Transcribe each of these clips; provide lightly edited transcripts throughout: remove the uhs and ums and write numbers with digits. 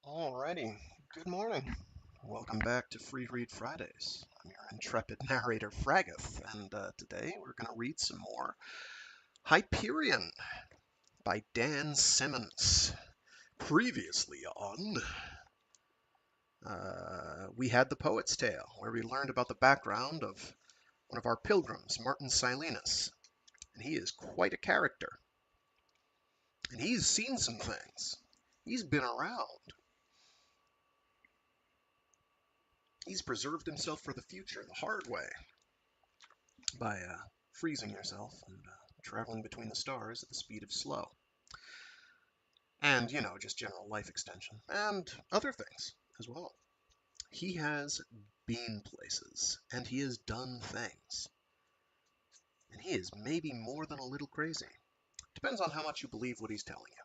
Alrighty, good morning. Welcome back to Free Read Fridays. I'm your intrepid narrator, Fraggeth, and today we're going to read some more Hyperion by Dan Simmons. Previously on, we had The Poet's Tale, where we learned about the background of one of our pilgrims, Martin Silenus, and he is quite a character. And he's seen some things. He's been around. He's preserved himself for the future the hard way by freezing yourself and traveling between the stars at the speed of slow. And, just general life extension and other things as well. He has been places and he has done things. And he is maybe more than a little crazy. Depends on how much you believe what he's telling you.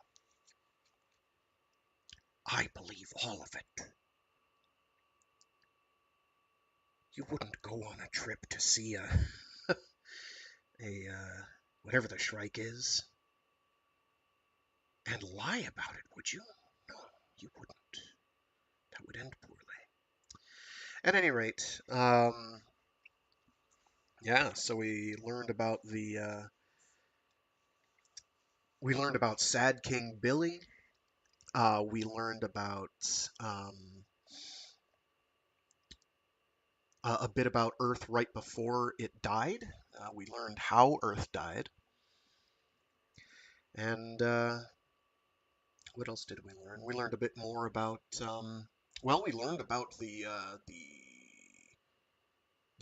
I believe all of it. You wouldn't go on a trip to see whatever the Shrike is and lie about it, would you? No, you wouldn't. That would end poorly. At any rate, yeah. So we learned about Sad King Billy. We learned about um, a bit about Earth right before it died. We learned how Earth died, and what else did we learn? We learned a bit more about. We learned about the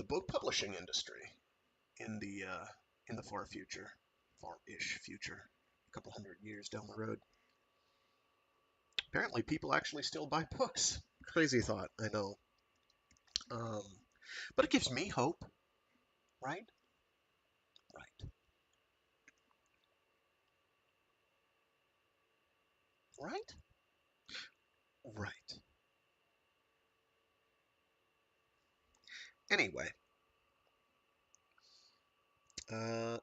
book publishing industry in the far future, far-ish future, a couple hundred years down the road. Apparently, people actually still buy books. Crazy thought, I know. Um, but it gives me hope, right? Right. Right? Right. Anyway,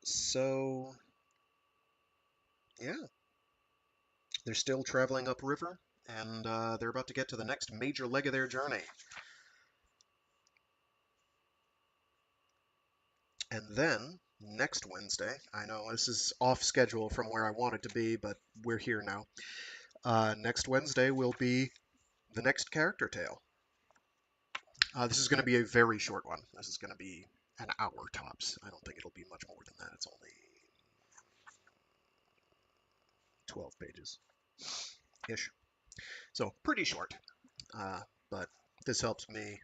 so yeah, they're still traveling upriver, and they're about to get to the next major leg of their journey. And then next Wednesday, I know this is off schedule from where I want it to be, but we're here now. Next Wednesday will be the next character tale. This is going to be a very short one. This is going to be an hour tops. I don't think it'll be much more than that. It's only 12 pages ish. So pretty short. But this helps me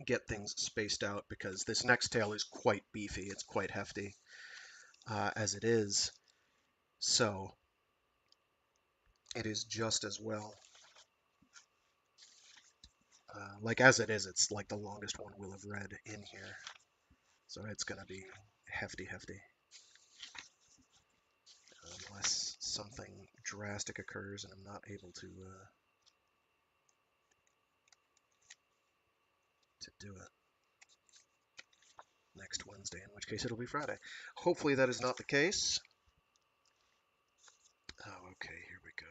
get things spaced out because this next tale is quite beefy. It's quite hefty as it is. So it is just as well. Like as it is, it's like the longest one we'll have read in here. So it's going to be hefty, hefty. Unless something drastic occurs and I'm not able to do it next Wednesday, in which case it'll be Friday. Hopefully that is not the case. Oh, okay, here we go.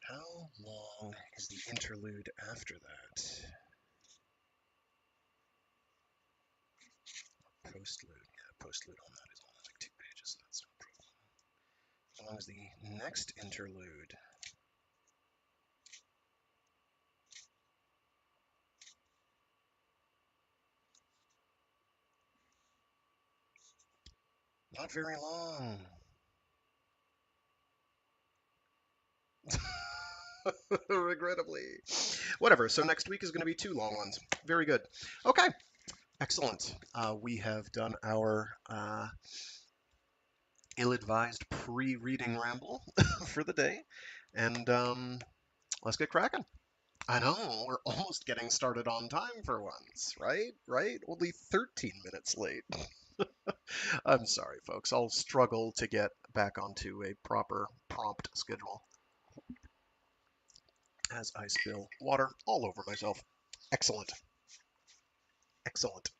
How long is the interlude after that? Postlude. Yeah, postlude on that is only like 2 pages, so that's no problem. How long is the next interlude? Not very long. Regrettably. Whatever, so next week is going to be 2 long ones. Very good. Okay, excellent. We have done our ill-advised pre-reading ramble for the day, and let's get cracking. I know, we're almost getting started on time for once, right? Right? Only 13 minutes late. I'm sorry, folks. I'll struggle to get back onto a proper prompt schedule as I spill water all over myself. Excellent. Excellent.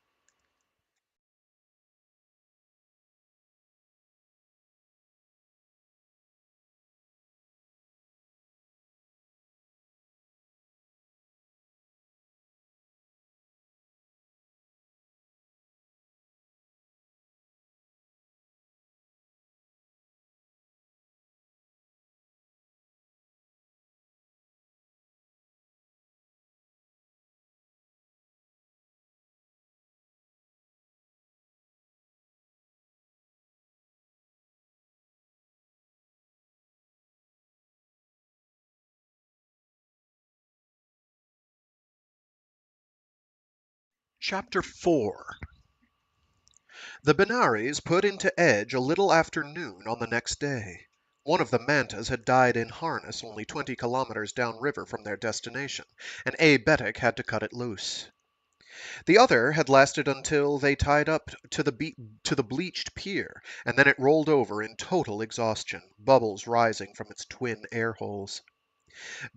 Chapter 4. The Benares put into Edge a little after noon on the next day. One of the mantas had died in harness only 20 kilometers downriver from their destination, and A. Betic had to cut it loose. The other had lasted until they tied up to the bleached pier, and then it rolled over in total exhaustion, bubbles rising from its twin air holes.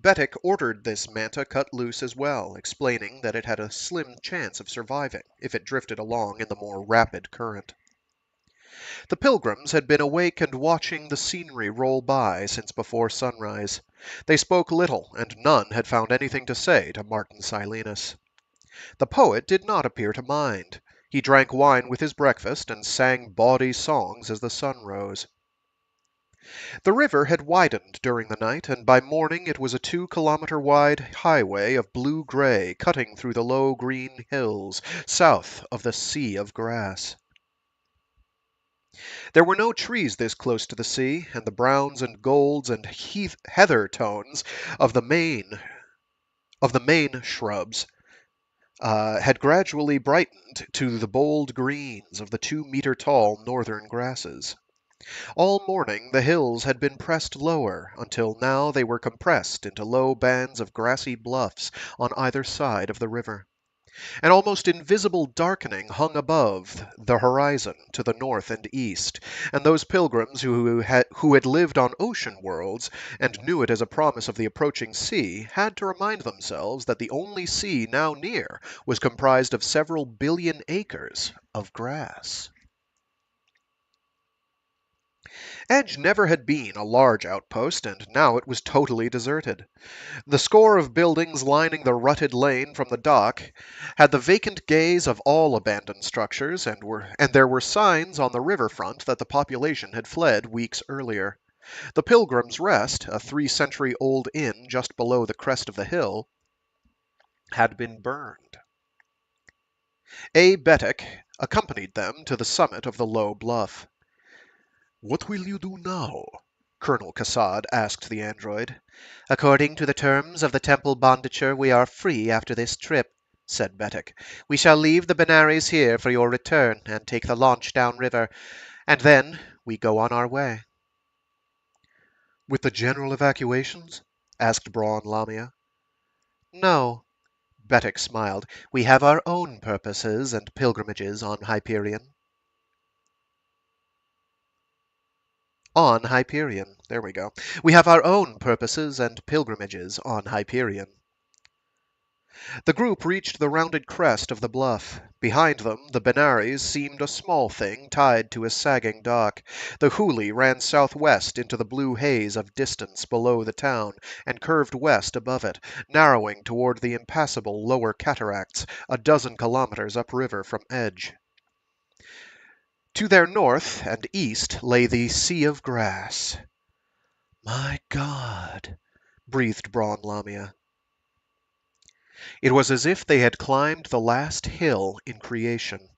Betic ordered this manta cut loose as well, explaining that it had a slim chance of surviving if it drifted along in the more rapid current. The pilgrims had been awake and watching the scenery roll by since before sunrise. They spoke little, and none had found anything to say to Martin Silenus. The poet did not appear to mind. He drank wine with his breakfast and sang bawdy songs as the sun rose. The river had widened during the night, and by morning it was a 2-kilometer wide highway of blue-gray cutting through the low green hills south of the sea of grass. There were no trees this close to the sea, and the browns and golds and heather tones of the main shrubs had gradually brightened to the bold greens of the 2-meter-tall northern grasses. All morning the hills had been pressed lower, until now they were compressed into low bands of grassy bluffs on either side of the river. An almost invisible darkening hung above the horizon to the north and east, and those pilgrims who had lived on ocean worlds and knew it as a promise of the approaching sea had to remind themselves that the only sea now near was comprised of several billion acres of grass. Edge never had been a large outpost, and now it was totally deserted. The score of buildings lining the rutted lane from the dock had the vacant gaze of all abandoned structures, and there were signs on the riverfront that the population had fled weeks earlier. The Pilgrim's Rest, a 3-century-old inn just below the crest of the hill, had been burned. A. Betic accompanied them to the summit of the low bluff. "What will you do now?" Colonel Cassad asked the android. "According to the terms of the temple bonditure, we are free after this trip," said Betic. "We shall leave the Benares here for your return, and take the launch downriver, and then we go on our way." "With the general evacuations?" asked Braun Lamia. "No." Betic smiled. "We have our own purposes and pilgrimages on Hyperion." On Hyperion. There we go. "We have our own purposes and pilgrimages on Hyperion." The group reached the rounded crest of the bluff. Behind them, the Benares seemed a small thing tied to a sagging dock. The Hooghly ran southwest into the blue haze of distance below the town and curved west above it, narrowing toward the impassable lower cataracts, a dozen kilometers upriver from Edge. To their north and east lay the Sea of Grass. "My God," breathed Braun Lamia. It was as if they had climbed the last hill in creation.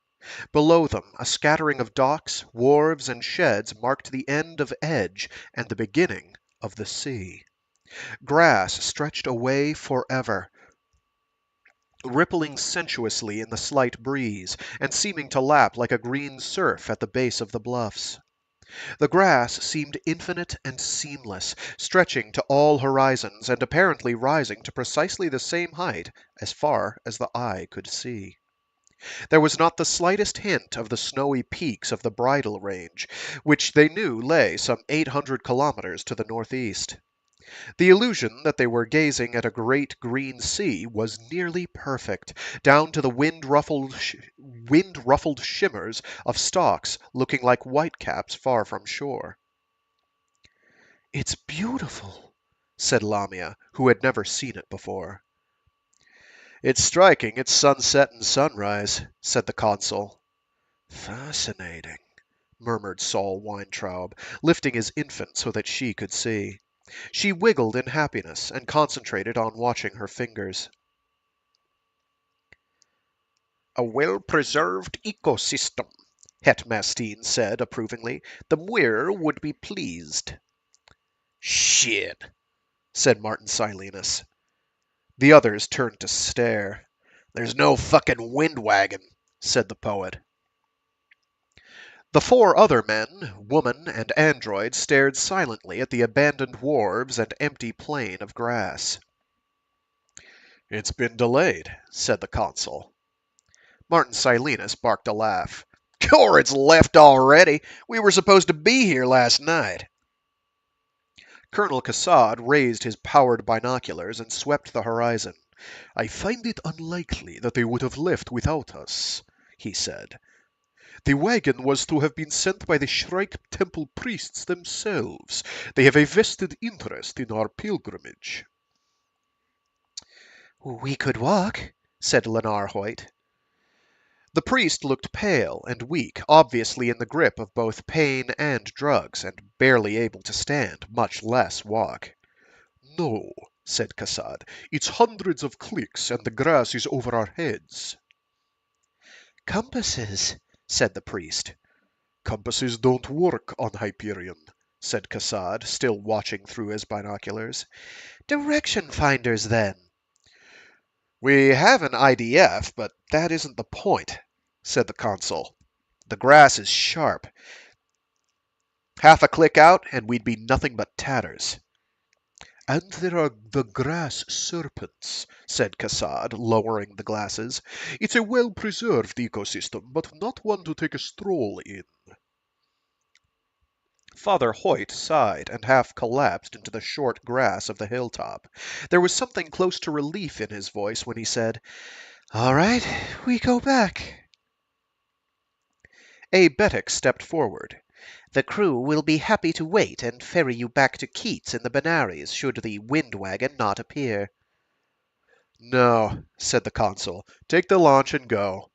Below them, a scattering of docks, wharves, and sheds marked the end of Edge and the beginning of the sea. Grass stretched away forever, rippling sensuously in the slight breeze, and seeming to lap like a green surf at the base of the bluffs. The grass seemed infinite and seamless, stretching to all horizons, and apparently rising to precisely the same height as far as the eye could see. There was not the slightest hint of the snowy peaks of the Bridle Range, which they knew lay some 800 kilometers to the northeast. The illusion that they were gazing at a great green sea was nearly perfect, down to the wind-ruffled shimmers of stalks looking like whitecaps far from shore. "It's beautiful," said Lamia, who had never seen it before. "It's striking its sunset and sunrise," said the consul. "Fascinating," murmured Saul Weintraub, lifting his infant so that she could see. She wiggled in happiness and concentrated on watching her fingers. "A well-preserved ecosystem," Het Mastine said approvingly. "The Muir would be pleased." "Shit," said Martin Silenus. The others turned to stare. "There's no fucking wind wagon," said the poet. The four other men, woman, and android stared silently at the abandoned wharves and empty plain of grass. "It's been delayed," said the consul. Martin Silenus barked a laugh. "Or it's left already. We were supposed to be here last night." Colonel Cassad raised his powered binoculars and swept the horizon. "I find it unlikely that they would have left without us," he said. "The wagon was to have been sent by the Shrike Temple priests themselves. They have a vested interest in our pilgrimage." "We could walk," said Lenar Hoyt. The priest looked pale and weak, obviously in the grip of both pain and drugs, and barely able to stand, much less walk. "No," said Cassad. "It's hundreds of clicks, and the grass is over our heads." "Compasses," said the priest. "Compasses don't work on Hyperion," said Cassad, still watching through his binoculars. "Direction finders, then." "We have an IDF, but that isn't the point," said the consul. "The grass is sharp. Half a click out, and we'd be nothing but tatters." "And there are the grass serpents," said Cassad, lowering the glasses. "It's a well-preserved ecosystem, but not one to take a stroll in." Father Hoyt sighed and half collapsed into the short grass of the hilltop. There was something close to relief in his voice when he said, "All right, we go back." A Betic stepped forward. "The crew will be happy to wait and ferry you back to Keats in the Benares, should the wind wagon not appear." "No," said the consul. "Take the launch and go."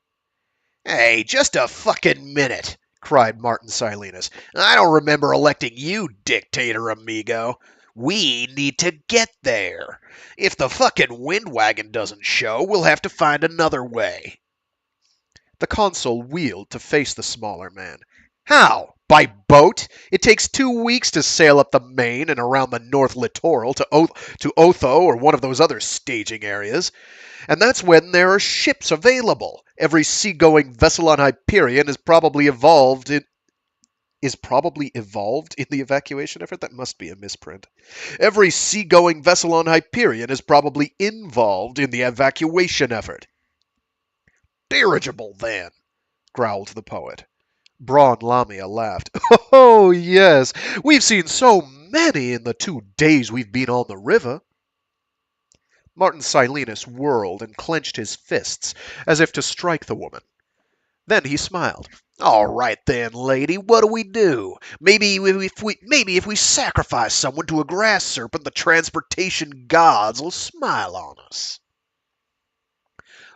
"Hey, just a fucking minute!" cried Martin Silenus. "I don't remember electing you dictator, amigo. We need to get there. If the fucking wind wagon doesn't show, we'll have to find another way." The consul wheeled to face the smaller man. "How? By boat? It takes 2 weeks to sail up the Main and around the North Littoral to Otho or one of those other staging areas. And that's when there are ships available. Every seagoing vessel on Hyperion is probably evolved in the evacuation effort. That must be a misprint. Every seagoing vessel on Hyperion is probably involved in the evacuation effort." "Dirigible, then," growled the poet. Braun Lamia laughed. "Oh, yes, we've seen so many in the 2 days we've been on the river." Martin Silenus whirled and clenched his fists as if to strike the woman. Then he smiled. "All right then, lady, what do we do? Maybe if we sacrifice someone to a grass serpent, the transportation gods will smile on us."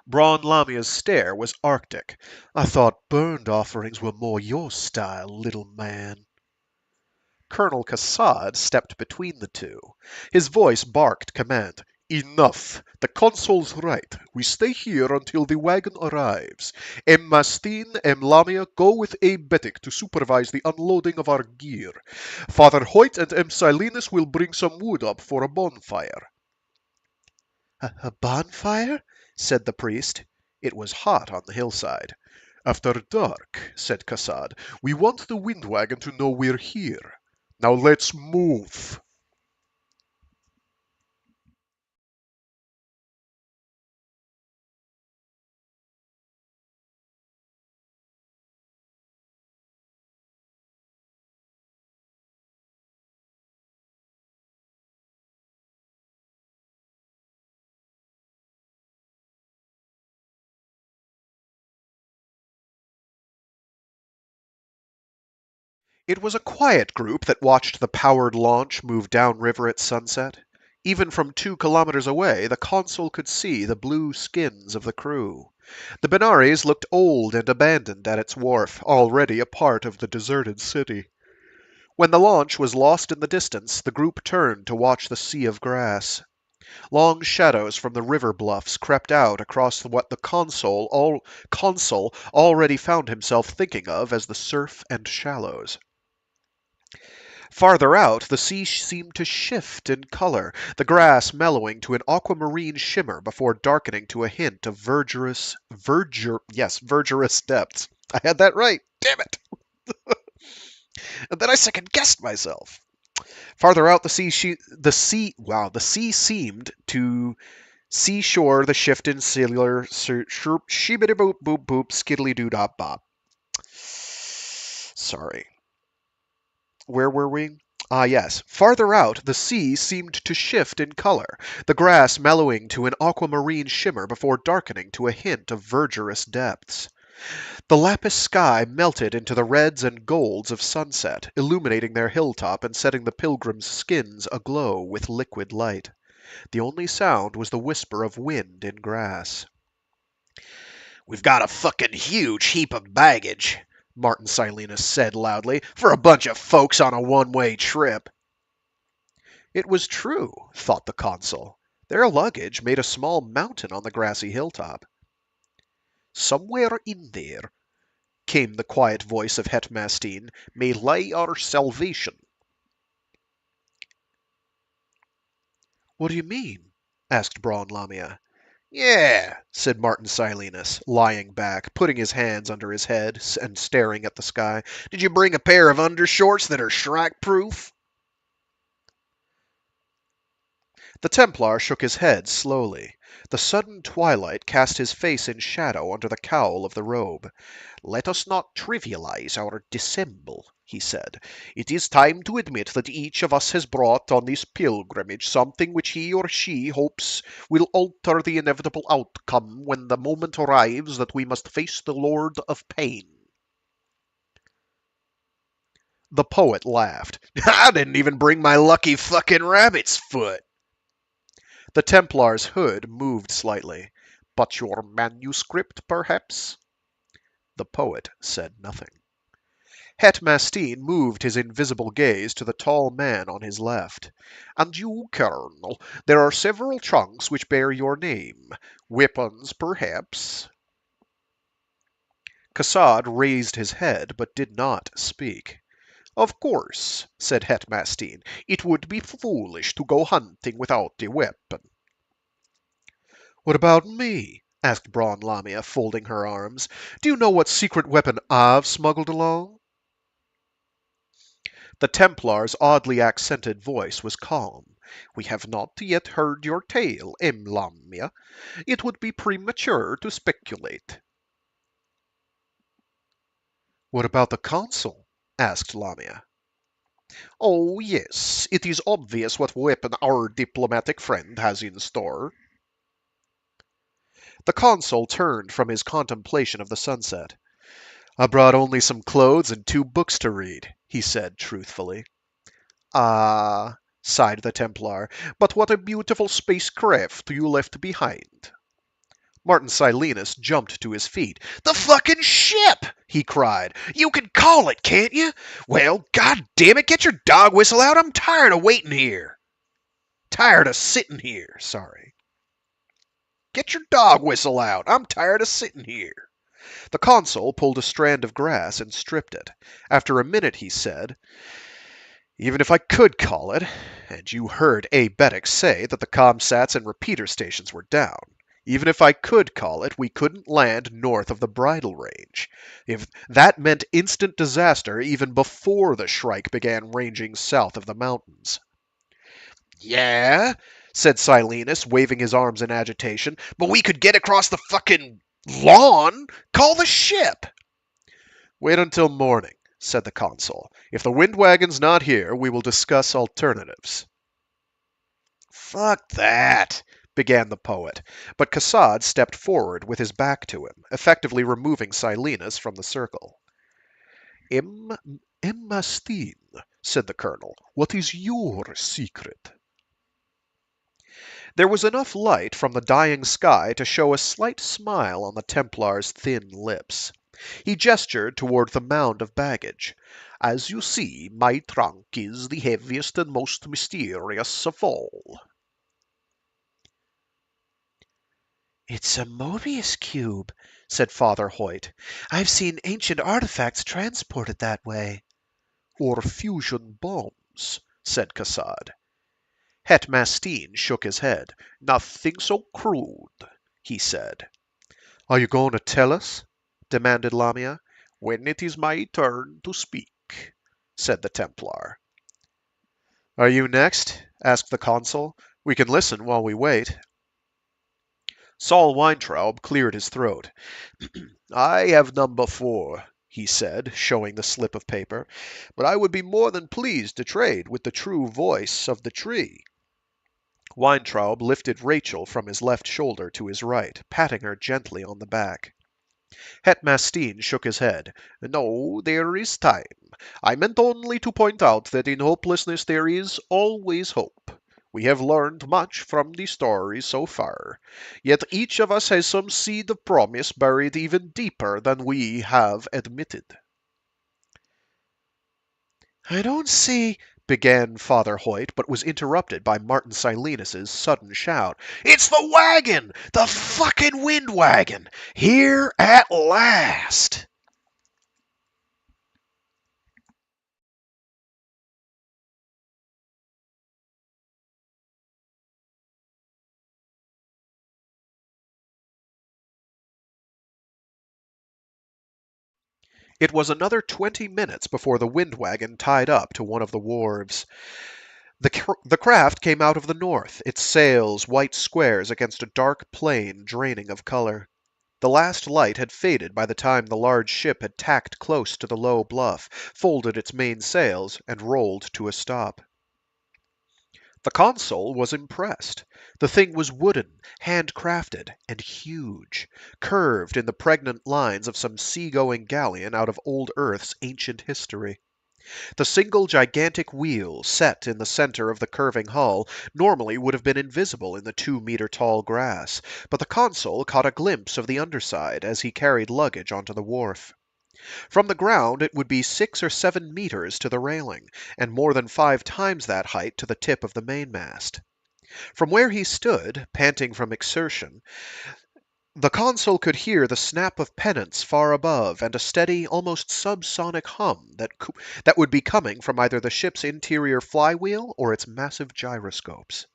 Braun Lamia's stare was arctic. "I thought burned offerings were more your style, little man." Colonel Cassad stepped between the two. His voice barked command. "Enough! The consul's right. We stay here until the wagon arrives. Mastine, Lamia, go with Betic to supervise the unloading of our gear. Father Hoyt and Silenus will bring some wood up for a bonfire." "A bonfire?" said the priest. It was hot on the hillside. "After dark," said Cassad. "We want the wind wagon to know we're here. Now let's move." It was a quiet group that watched the powered launch move downriver at sunset. Even from 2 kilometers away, the consul could see the blue skins of the crew. The Benares looked old and abandoned at its wharf, already a part of the deserted city. When the launch was lost in the distance, the group turned to watch the sea of grass. Long shadows from the river bluffs crept out across what the consul already found himself thinking of as the surf and shallows. Farther out, the sea seemed to shift in color, the grass mellowing to an aquamarine shimmer before darkening to a hint of verdurous depths. I had that right. Damn it! And then I second-guessed myself. Farther out, the sea seemed to seashore the shift in cellular shibbity boop boop boop skiddly doo dop bop. Sorry. Where were we? Ah, yes. Farther out, the sea seemed to shift in color, the grass mellowing to an aquamarine shimmer before darkening to a hint of verdurous depths. The lapis sky melted into the reds and golds of sunset, illuminating their hilltop and setting the pilgrims' skins aglow with liquid light. The only sound was the whisper of wind in grass. "We've got a fucking huge heap of baggage," Martin Silenus said loudly, "for a bunch of folks on a one-way trip." It was true, thought the consul. Their luggage made a small mountain on the grassy hilltop. "Somewhere in there," came the quiet voice of Het Mastine, "may lie our salvation." "What do you mean?" asked Braun Lamia. "Yeah," said Martin Silenus, lying back, putting his hands under his head and staring at the sky. "Did you bring a pair of undershorts that are strike-proof?" The Templar shook his head slowly. The sudden twilight cast his face in shadow under the cowl of the robe. "Let us not trivialize our dissemble," he said. "It is time to admit that each of us has brought on this pilgrimage something which he or she hopes will alter the inevitable outcome when the moment arrives that we must face the Lord of Pain." The poet laughed. "I didn't even bring my lucky fucking rabbit's foot." The Templar's hood moved slightly. "But your manuscript, perhaps?" The poet said nothing. Het Mastine moved his invisible gaze to the tall man on his left. "And you, Colonel, there are several trunks which bear your name. Weapons, perhaps?" Cassad raised his head, but did not speak. "Of course," said Het Mastine, "it would be foolish to go hunting without a weapon." "What about me?" asked Braun Lamia, folding her arms. "Do you know what secret weapon I've smuggled along?" The Templar's oddly accented voice was calm. "We have not yet heard your tale, Lamia. It would be premature to speculate." "What about the consul?" asked Lamia. "Oh, yes, it is obvious what weapon our diplomatic friend has in store." The consul turned from his contemplation of the sunset. "I brought only some clothes and 2 books to read," he said truthfully. "Ah," sighed the Templar, "but what a beautiful spacecraft you left behind." Martin Silenus jumped to his feet. "The fucking ship!" he cried. "You can call it, can't you? Well, god damn it, get your dog whistle out. I'm tired of waiting here. Tired of sitting here, sorry. Get your dog whistle out. I'm tired of sitting here." The consul pulled a strand of grass and stripped it. After a minute he said, "Even if I could call it, and you heard Abetic say that the comsats and repeater stations were down, even if I could call it, we couldn't land north of the bridle range. If that meant instant disaster even before the Shrike began ranging south of the mountains." "Yeah," said Silenus, waving his arms in agitation, "but we could get across the fucking lawn. Call the ship." "Wait until morning," said the consul. "If the wind wagon's not here, we will discuss alternatives." "Fuck that," began the poet, but Cassad stepped forward with his back to him, effectively removing Silenus from the circle. Emma Steen, said the colonel, what is your secret? There was enough light from the dying sky to show a slight smile on the Templar's thin lips. He gestured toward the mound of baggage. As you see, my trunk is the heaviest and most mysterious of all. It's a Mobius cube, said Father Hoyt. I've seen ancient artifacts transported that way. Or fusion bombs, said Cassad. Het Mastine shook his head. Nothing so crude, he said. Are you going to tell us? Demanded Lamia. When it is my turn to speak, said the Templar. Are you next? Asked the consul. We can listen while we wait. Saul Weintraub cleared his throat. I have number 4, he said, showing the slip of paper, but I would be more than pleased to trade with the true voice of the tree. Weintraub lifted Rachel from his left shoulder to his right, patting her gently on the back. Het Mastine shook his head. No, there is time. I meant only to point out that in hopelessness there is always hope. We have learned much from the story so far, yet each of us has some seed of promise buried even deeper than we have admitted. I don't see, began Father Hoyt, but was interrupted by Martin Silenus's sudden shout. It's the wagon! The fucking wind wagon! Here at last! It was another 20 minutes before the wind wagon tied up to one of the wharves. The craft came out of the north, its sails white squares against a dark plain draining of color. The last light had faded by the time the large ship had tacked close to the low bluff, folded its main sails, and rolled to a stop. The consul was impressed. The thing was wooden, handcrafted, and huge, curved in the pregnant lines of some sea-going galleon out of old Earth's ancient history. The single gigantic wheel, set in the center of the curving hull, normally would have been invisible in the 2-meter-tall grass, but the consul caught a glimpse of the underside as he carried luggage onto the wharf. From the ground it would be 6 or 7 meters to the railing, and more than 5 times that height to the tip of the mainmast. From where he stood, panting from exertion, the consul could hear the snap of pennants far above and a steady, almost subsonic hum that would be coming from either the ship's interior flywheel or its massive gyroscopes.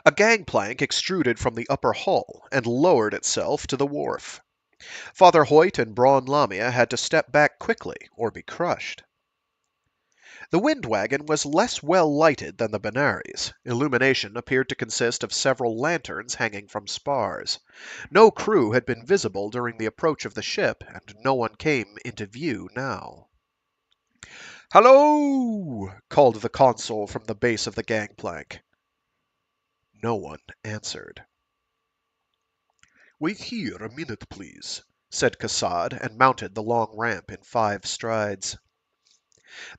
A gangplank extruded from the upper hull and lowered itself to the wharf. Father Hoyt and Braun Lamia had to step back quickly or be crushed. The wind wagon was less well lighted than the Benares. Illumination appeared to consist of several lanterns hanging from spars. No crew had been visible during the approach of the ship, and no one came into view now. "Hello!" called the consul from the base of the gangplank. No one answered. "Wait here a minute, please," said Cassad, and mounted the long ramp in 5 strides.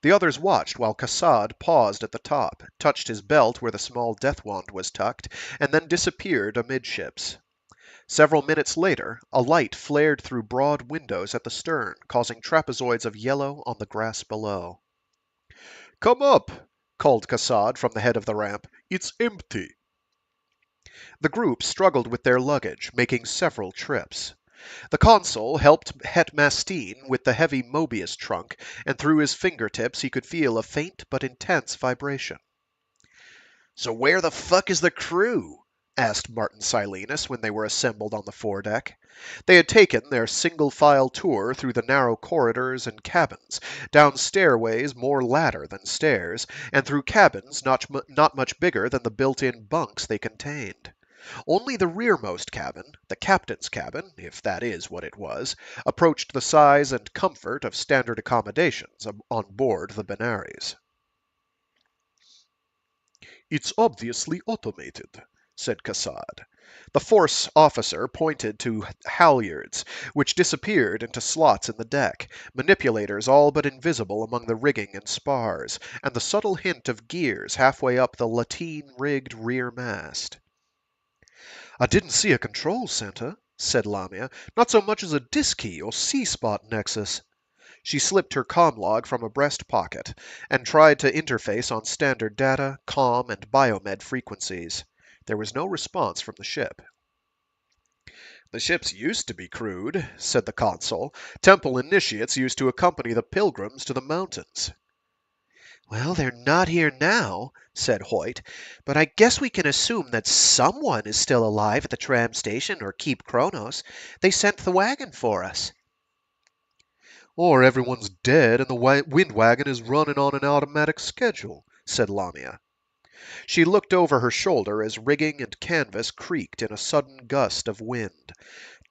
The others watched while Cassad paused at the top, touched his belt where the small death wand was tucked, and then disappeared amidships. Several minutes later, a light flared through broad windows at the stern, causing trapezoids of yellow on the grass below. "Come up!" called Cassad from the head of the ramp. "It's empty." The group struggled with their luggage, making several trips. The consul helped Het Mastine with the heavy Mobius trunk, and through his fingertips he could feel a faint but intense vibration. "So where the fuck is the crew?" asked Martin Silenus when they were assembled on the foredeck. They had taken their single-file tour through the narrow corridors and cabins, down stairways more ladder than stairs, and through cabins not much bigger than the built-in bunks they contained. Only the rearmost cabin, the captain's cabin, if that is what it was, approached the size and comfort of standard accommodations on board the Benares. "It's obviously automated," said Cassad. The force officer pointed to halyards, which disappeared into slots in the deck, manipulators all but invisible among the rigging and spars, and the subtle hint of gears halfway up the lateen-rigged rear mast. "I didn't see a control center," said Lamia. "Not so much as a disk key or C-spot nexus." She slipped her comlog from a breast pocket and tried to interface on standard data, comm, and biomed frequencies. There was no response from the ship. "The ships used to be crewed," said the consul. "Temple initiates used to accompany the pilgrims to the mountains." "Well, they're not here now," said Hoyt, "but I guess we can assume that someone is still alive at the tram station or Keep Kronos. They sent the wagon for us." "Or everyone's dead and the wind wagon is running on an automatic schedule," said Lamia. She looked over her shoulder as rigging and canvas creaked in a sudden gust of wind.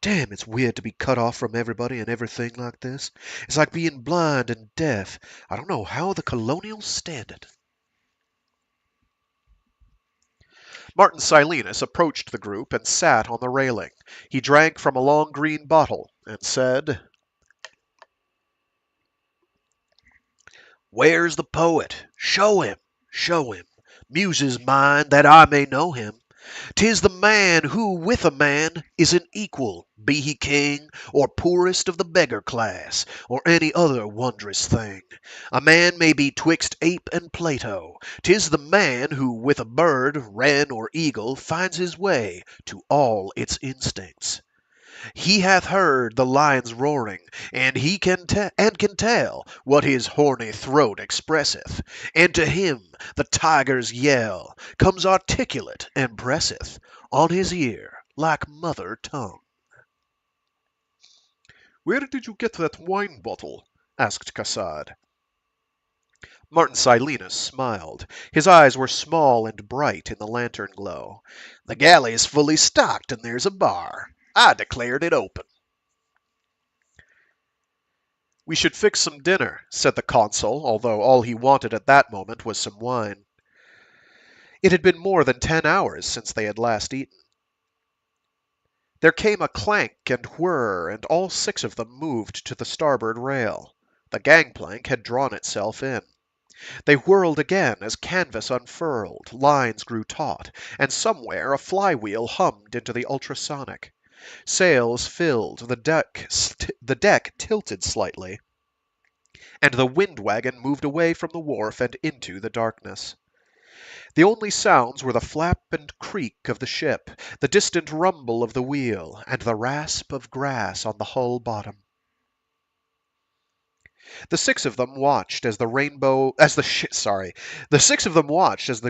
"Damn, it's weird to be cut off from everybody and everything like this. It's like being blind and deaf. I don't know how the colonials stand it." Martin Silenus approached the group and sat on the railing. He drank from a long green bottle and said, "Where's the poet? Show him, show him. Muses mine, that I may know him. 'Tis the man who with a man is an equal, be he king, or poorest of the beggar class, or any other wondrous thing. A man may be twixt ape and Plato. 'Tis the man who with a bird, wren, or eagle finds his way to all its instincts. He hath heard the lion's roaring, and he can tell what his horny throat expresseth, and to him the tiger's yell comes articulate and presseth on his ear like mother tongue." Where did you get that wine bottle? Asked Cassad. Martin Silenus smiled. His eyes were small and bright in the lantern glow. "The galley's fully stocked, and there's a bar. I declared it open." We should fix some dinner, said the consul, although all he wanted at that moment was some wine. It had been more than 10 hours since they had last eaten. There came a clank and whir, and all 6 of them moved to the starboard rail. The gangplank had drawn itself in. They whirled again as canvas unfurled, lines grew taut, and somewhere a flywheel hummed into the ultrasonic. Sails filled, the deck tilted slightly, and the wind wagon moved away from the wharf and into the darkness. The only sounds were the flap and creak of the ship, the distant rumble of the wheel, and the rasp of grass on the hull bottom. The 6 of them watched as the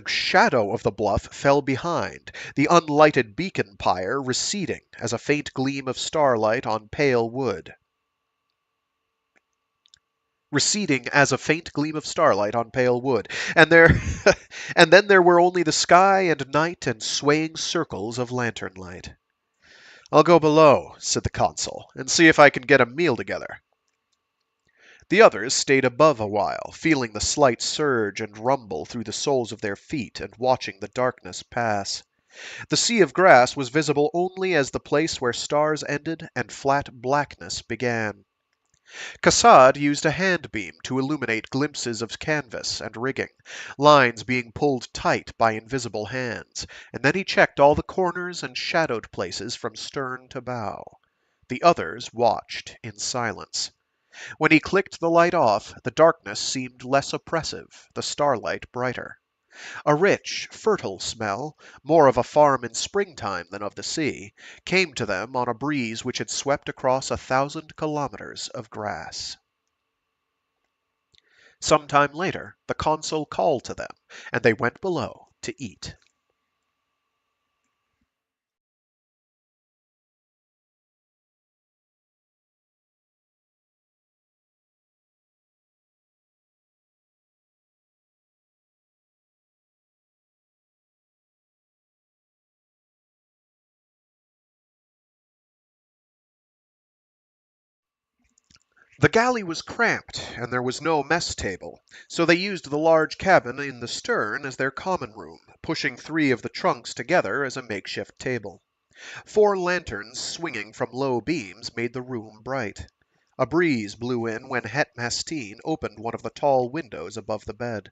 shadow of the bluff fell behind, the unlighted beacon pyre receding as a faint gleam of starlight on pale wood. And there and then there were only the sky and night and swaying circles of lantern light. "I'll go below," said the consul, "and see if I can get a meal together." The others stayed above a while, feeling the slight surge and rumble through the soles of their feet and watching the darkness pass. The sea of grass was visible only as the place where stars ended and flat blackness began. Cassad used a hand beam to illuminate glimpses of canvas and rigging, lines being pulled tight by invisible hands, and then he checked all the corners and shadowed places from stern to bow. The others watched in silence. When he clicked the light off, the darkness seemed less oppressive, the starlight brighter. A rich, fertile smell, more of a farm in springtime than of the sea, came to them on a breeze which had swept across 1,000 kilometers of grass. Some time later, the consul called to them, and they went below to eat. The galley was cramped, and there was no mess table, so they used the large cabin in the stern as their common room, pushing 3 of the trunks together as a makeshift table. 4 lanterns swinging from low beams made the room bright. A breeze blew in when Het Mastine opened one of the tall windows above the bed.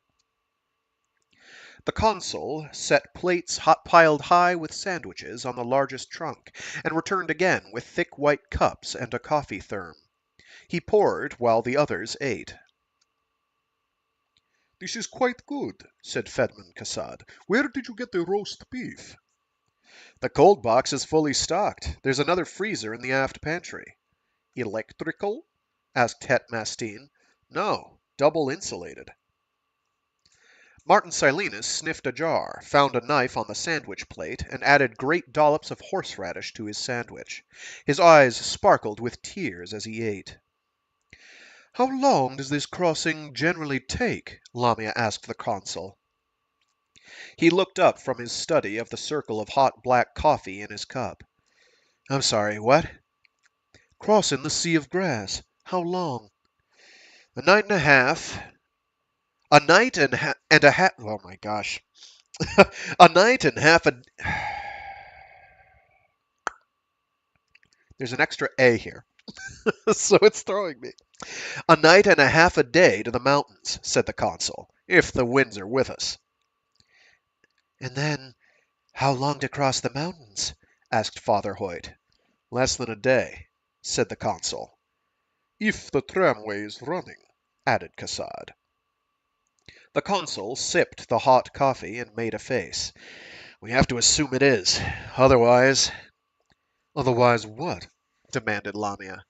The consul set plates piled high with sandwiches on the largest trunk, and returned again with thick white cups and a coffee therm. He poured while the others ate. "This is quite good," said Fedman Kassad. "Where did you get the roast beef?" The cold box is fully stocked. There's another freezer in the aft pantry. "Electrical?" Asked Het Mastine. No, double insulated. Martin Silenus sniffed a jar, found a knife on the sandwich plate, and added great dollops of horseradish to his sandwich. His eyes sparkled with tears as he ate. "How long does this crossing generally take?" Lamia asked the consul. He looked up from his study of the circle of hot black coffee in his cup. "I'm sorry, what?" "Crossing the Sea of Grass. How long?" A night and a half. A night and a half. Oh my gosh. A night and half a. There's an extra A here, so it's throwing me. A night and a half a day to the mountains, said the consul, if the winds are with us. "And then, how long to cross the mountains?" asked Father Hoyt. Less than a day, said the consul. "If the tramway is running," added Kassad. The consul sipped the hot coffee and made a face. We have to assume it is. Otherwise... "Otherwise what?" demanded Lamia.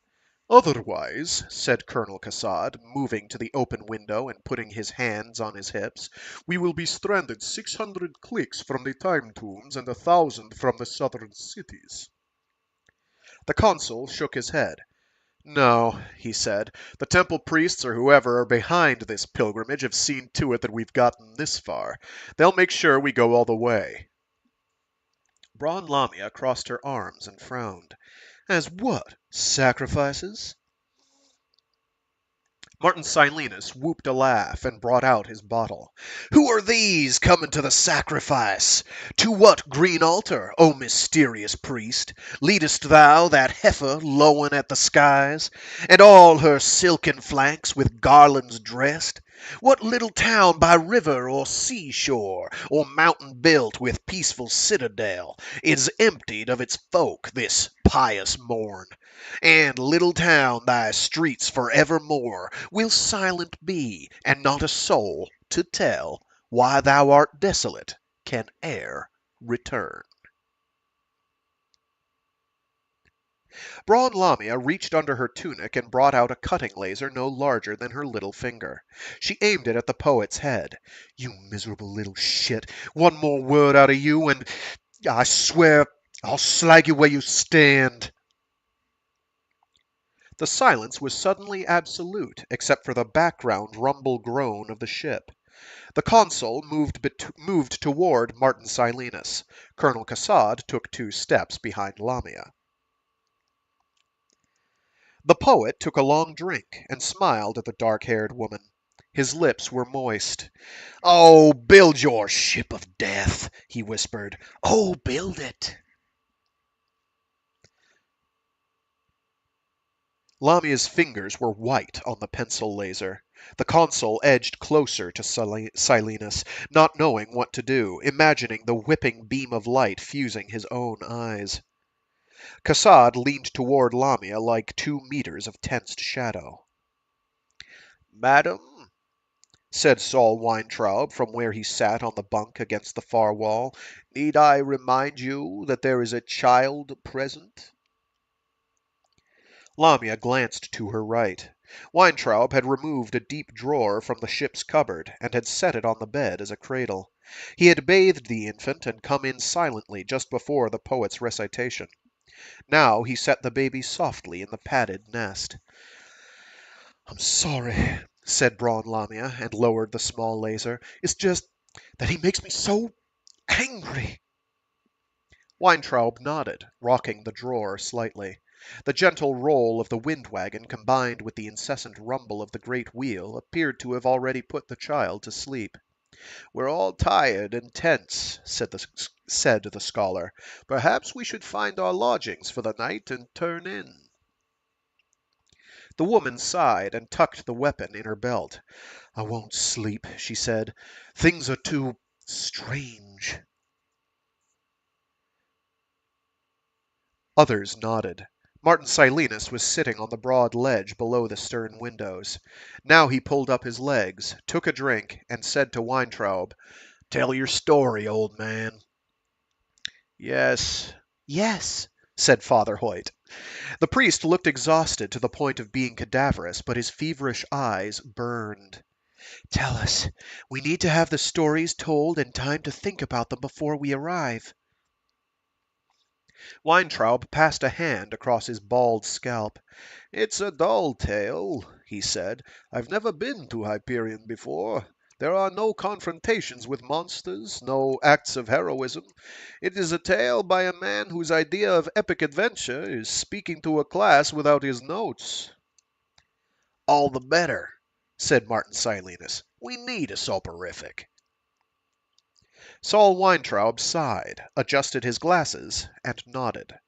"Otherwise," said Colonel Kassad, moving to the open window and putting his hands on his hips, "we will be stranded 600 clicks from the time tombs and 1,000 from the southern cities." The consul shook his head. No, he said, the temple priests or whoever are behind this pilgrimage have seen to it that we've gotten this far. They'll make sure we go all the way. Braun Lamia crossed her arms and frowned. As what? Sacrifices? Martin Silenus whooped a laugh and brought out his bottle. Who are these coming to the sacrifice? To what green altar, O mysterious priest, leadest thou that heifer lowing at the skies, and all her silken flanks with garlands dressed? What little town by river or seashore, or mountain built with peaceful citadel, is emptied of its folk this pious morn? And, little town, thy streets forevermore will silent be, and not a soul to tell why thou art desolate can e'er return. Braun Lamia reached under her tunic and brought out a cutting laser no larger than her little finger. She aimed it at the poet's head. You miserable little shit. One more word out of you and I swear I'll slag you where you stand. The silence was suddenly absolute, except for the background rumble groan of the ship. The consul moved toward Martin Silenus. Colonel Kassad took 2 steps behind Lamia. The poet took a long drink and smiled at the dark-haired woman. His lips were moist. "Oh, build your ship of death," he whispered. "Oh, build it." Lamia's fingers were white on the pencil laser. The consul edged closer to Silenus, not knowing what to do, imagining the whipping beam of light fusing his own eyes. Kassad leaned toward Lamia like 2 meters of tensed shadow. "Madam," said Saul Weintraub from where he sat on the bunk against the far wall, "need I remind you that there is a child present?" Lamia glanced to her right. Weintraub had removed a deep drawer from the ship's cupboard and had set it on the bed as a cradle. He had bathed the infant and come in silently just before the poet's recitation. Now he set the baby softly in the padded nest. "I'm sorry," said Braun Lamia, and lowered the small laser. "It's just that he makes me so angry." Weintraub nodded, rocking the drawer slightly. The gentle roll of the wind wagon combined with the incessant rumble of the great wheel appeared to have already put the child to sleep. We're all tired and tense, said the scholar. Perhaps we should find our lodgings for the night and turn in. The woman sighed and tucked the weapon in her belt. I won't sleep, she said. Things are too strange. Others nodded. Martin Silenus was sitting on the broad ledge below the stern windows. Now he pulled up his legs, took a drink, and said to Weintraub, Tell your story, old man. Yes, yes, said Father Hoyt. The priest looked exhausted to the point of being cadaverous, but his feverish eyes burned. Tell us. We need to have the stories told and time to think about them before we arrive. Weintraub passed a hand across his bald scalp. It's a dull tale, he said. I've never been to Hyperion before. There are no confrontations with monsters, no acts of heroism. It is a tale by a man whose idea of epic adventure is speaking to a class without his notes. All the better, said Martin Silenus. We need a soporific. Saul Weintraub sighed, adjusted his glasses, and nodded.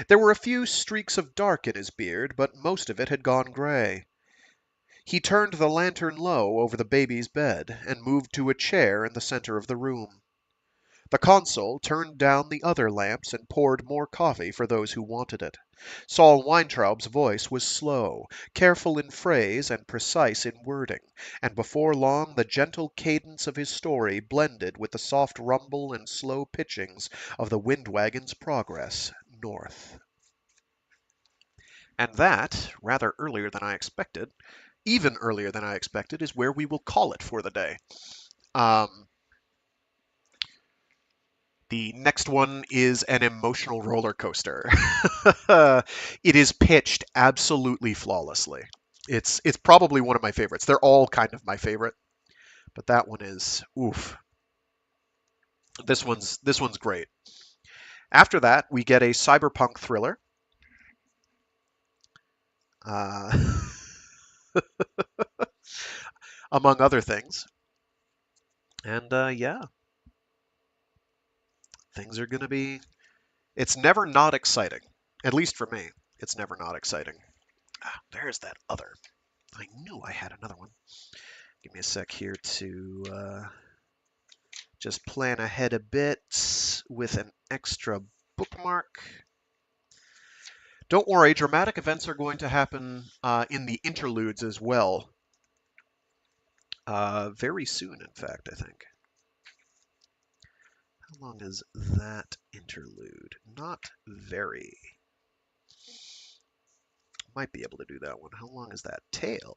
There were a few streaks of dark in his beard, but most of it had gone gray. He turned the lantern low over the baby's bed and moved to a chair in the center of the room. The consul turned down the other lamps and poured more coffee for those who wanted it. Saul Weintraub's voice was slow, careful in phrase and precise in wording, and before long the gentle cadence of his story blended with the soft rumble and slow pitchings of the wind wagon's progress north. And that, rather earlier than I expected, even earlier than I expected, is where we will call it for the day. The next one is an emotional roller coaster. It is pitched absolutely flawlessly. It's probably one of my favorites. They're all kind of my favorite, but that one is oof. This one's great. After that, we get a cyberpunk thriller. Uh, among other things. And yeah, things are going to be. It's never not exciting. At least for me, it's never not exciting. Ah, there's that other. I knew I had another one. Give me a sec here to just plan ahead a bit with an extra bookmark. Don't worry, dramatic events are going to happen in the interludes as well. Very soon, in fact, I think. How long is that interlude? Not very. Might be able to do that one. How long is that tail?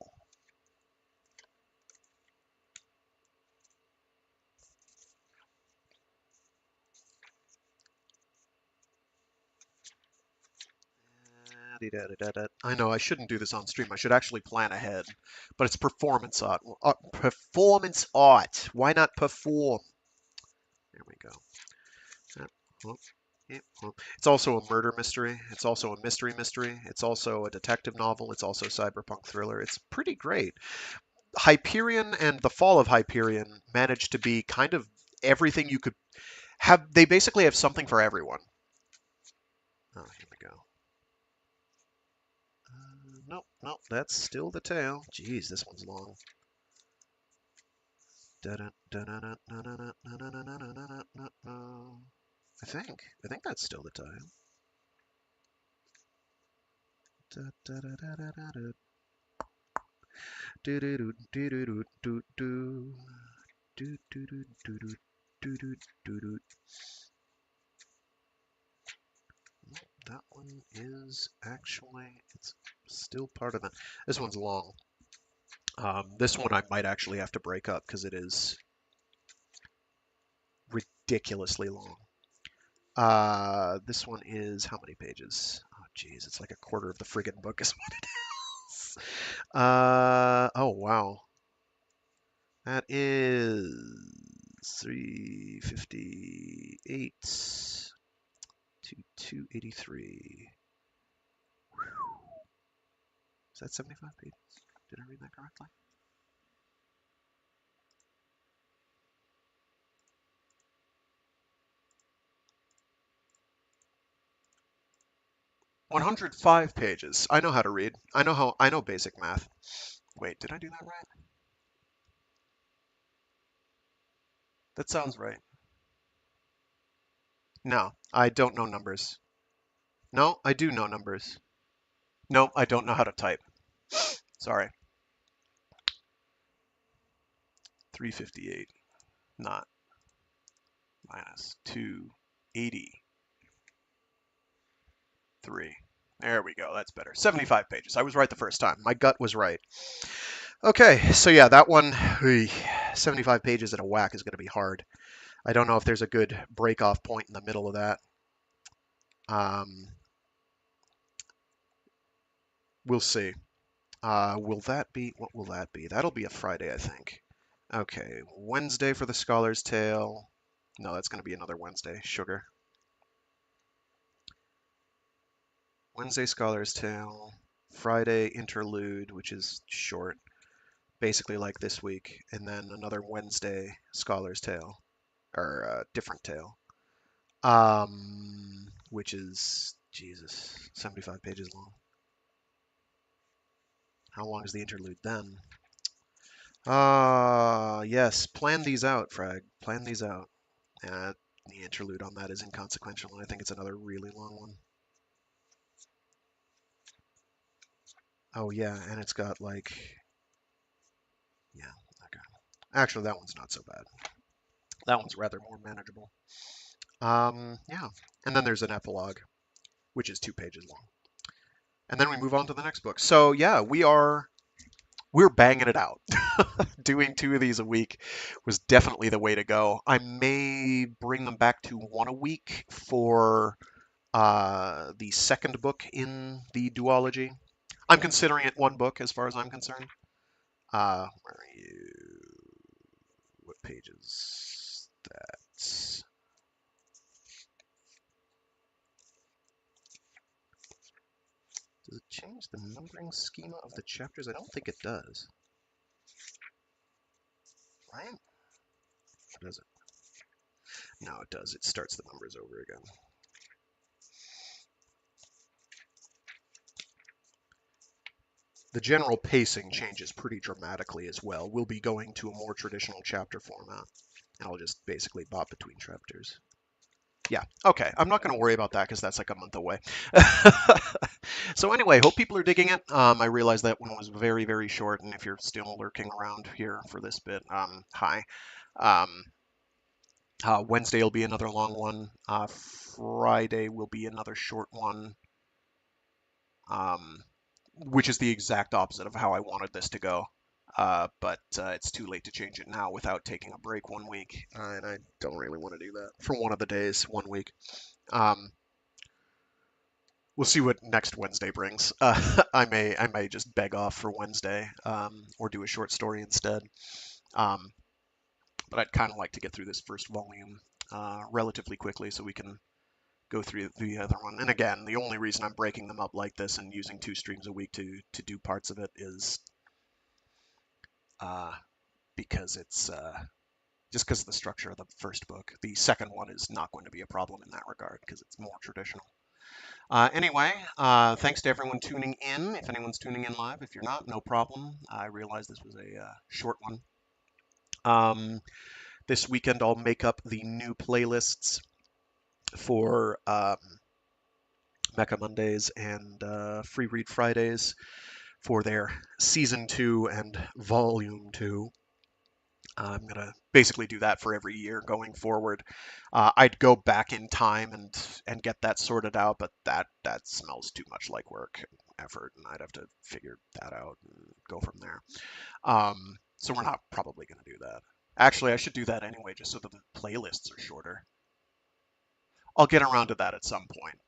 I know I shouldn't do this on stream. I should actually plan ahead. But it's performance art. Performance art. Why not perform? There we go. It's also a murder mystery. It's also a mystery. It's also a detective novel. It's also a cyberpunk thriller. It's pretty great. Hyperion and the Fall of Hyperion managed to be kind of everything you could have. They basically have something for everyone. Oh, here we go. Nope, that's still the tail. Jeez, this one's long. I think that's still the tail. That one is actually, it's still part of it. This one's long. This one I might actually have to break up because it is ridiculously long. This one is how many pages? Oh, geez, it's like a quarter of the friggin' book is what it is. Oh, wow. That is 358 to 283. Is that 75 pages? Did I read that correctly? 105 pages. I know how to read. I know basic math. Wait, did I do that right? That sounds right. No, I don't know numbers. No, I do know numbers. No, I don't know how to type. Sorry. 358, not minus 283. There we go. That's better. 75 pages. I was right the first time. My gut was right. Okay, so yeah, that one, 75 pages in a whack is going to be hard. I don't know if there's a good break-off point in the middle of that. We'll see. Will that be, what will that be? That'll be a Friday, I think. Okay, Wednesday for the Scholar's Tale. No, that's going to be another Wednesday. Sugar. Wednesday, Scholar's Tale. Friday, Interlude, which is short, basically like this week. And then another Wednesday, Scholar's Tale. Or different tale. Which is, Jesus, 75 pages long. How long is the interlude then? Yes, plan these out, Frag. Plan these out. The interlude on that is inconsequential, and I think it's another really long one. Oh, yeah, and it's got, like... Yeah, okay. Actually, that one's not so bad. That one's rather more manageable. Yeah. And then there's an epilogue, which is 2 pages long. And then we move on to the next book. So, yeah, we're banging it out. Doing 2 of these a week was definitely the way to go. I may bring them back to 1 a week for the second book in the duology. I'm considering it 1 book as far as I'm concerned. Where are you? What page is that? Does it change the numbering schema of the chapters? I don't think it does. Right? Or does it? No, it does. It starts the numbers over again. The general pacing changes pretty dramatically as well. We'll be going to a more traditional chapter format, and I'll just basically bop between chapters. Yeah, okay. I'm not going to worry about that because that's like a month away. So anyway, hope people are digging it. I realized that one was very, very short, and if you're still lurking around here for this bit, hi. Wednesday will be another long one. Friday will be another short one. Which is the exact opposite of how I wanted this to go. But it's too late to change it now without taking a break 1 week, and I don't really want to do that for one of the days, 1 week. We'll see what next Wednesday brings. I may just beg off for Wednesday, or do a short story instead. But I'd kind of like to get through this first volume relatively quickly so we can go through the other one. And again, the only reason I'm breaking them up like this and using 2 streams a week to do parts of it is because it's just because of the structure of the first book. The second one is not going to be a problem in that regard because it's more traditional. Anyway, thanks to everyone tuning in. If anyone's tuning in live, if you're not, no problem. I realize this was a short one. This weekend I'll make up the new playlists for Mecha Mondays and Free Read Fridays for their Season 2 and Volume 2. I'm going to basically do that for every year going forward. I'd go back in time and get that sorted out, but that smells too much like work and effort, and I'd have to figure that out and go from there. So we're not probably going to do that. Actually, I should do that anyway, just so that the playlists are shorter. I'll get around to that at some point.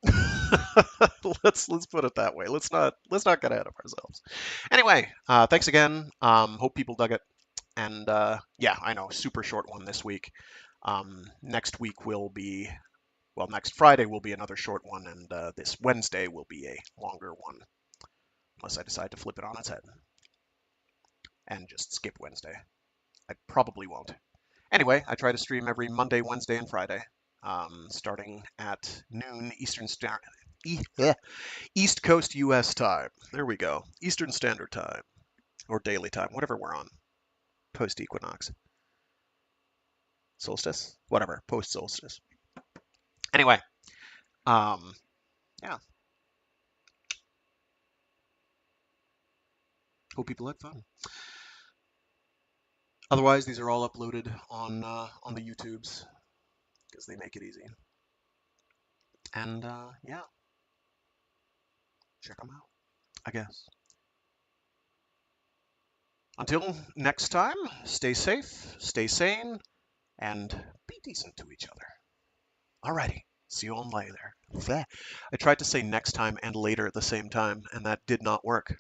Let's put it that way. Let's not get ahead of ourselves. Anyway, thanks again. Hope people dug it. And yeah, I know, super short one this week. Next week will be, well, next Friday will be another short one, and this Wednesday will be a longer one, unless I decide to flip it on its head and just skip Wednesday. I probably won't. Anyway, I try to stream every Monday, Wednesday, and Friday, starting at noon Eastern Standard. East Coast U.S. time. There we go. Eastern Standard Time. Or daily time, whatever we're on. Post-equinox. Solstice? Whatever. Post-solstice. Anyway. Yeah. Hope people had fun. Otherwise, these are all uploaded on the YouTubes because they make it easy. And yeah, check them out, I guess. Until next time, stay safe, stay sane, and be decent to each other. Alrighty, see you all later. I tried to say next time and later at the same time, and that did not work.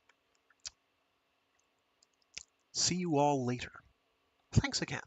See you all later. Thanks again.